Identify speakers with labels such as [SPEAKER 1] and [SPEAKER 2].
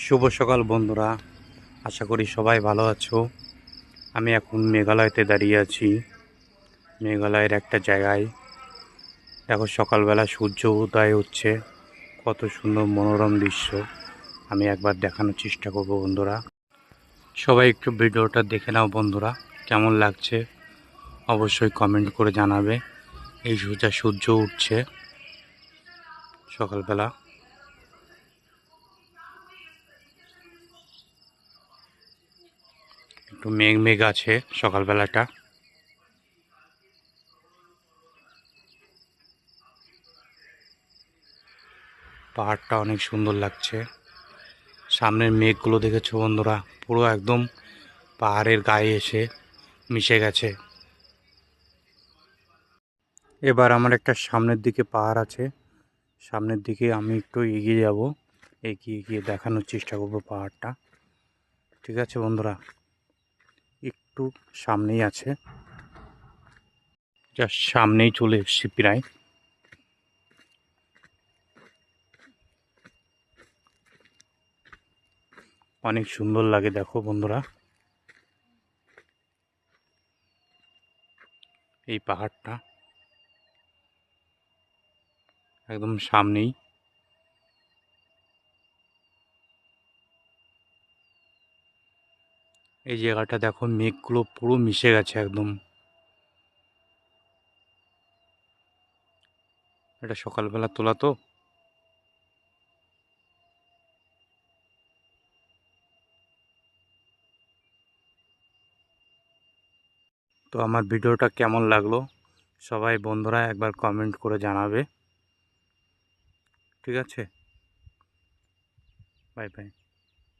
[SPEAKER 1] শুভ সকাল বন্ধুরা, আশা করি সবাই ভালো আছো। আমি এখন মেঘালয়তে দাঁড়িয়ে আছি। মেঘালয়ের একটা জায়গায় দেখো, সকালবেলা সূর্য উদয় হচ্ছে। কত সুন্দর মনোরম দৃশ্য আমি একবার দেখানোর চেষ্টা করব বন্ধুরা। সবাই একটু ভিডিওটা দেখে নাও বন্ধুরা, কেমন লাগছে অবশ্যই কমেন্ট করে জানাবে। এই সোজা সূর্য উঠছে সকালবেলা। একটু মেঘ মেঘ আছে সকালবেলাটা। পাহাড়টা অনেক সুন্দর লাগছে। সামনের মেঘগুলো দেখেছো বন্ধুরা, পুরো একদম পাহাড়ের গায়ে এসে মিশে গেছে। এবার আমার একটা সামনের দিকে পাহাড় আছে, সামনের দিকে আমি একটু এগিয়ে যাব। এগিয়ে গিয়ে দেখানোর চেষ্টা করবো পাহাড়টা। ঠিক আছে বন্ধুরা, একটু সামনেই আছে, জাস্ট সামনেই চলে এসেছি প্রায়। অনেক সুন্দর লাগে দেখো বন্ধুরা এই পাহাড়টা, একদম সামনেই। এই জায়গাটা দেখো, মেঘগুলো পুরো মিশে গেছে একদম। এটা সকালবেলা তোলা তো। তো আমার ভিডিওটা কেমন লাগলো সবাই বন্ধুরা একবার কমেন্ট করে জানাবে। ঠিক আছে, বাই বাই।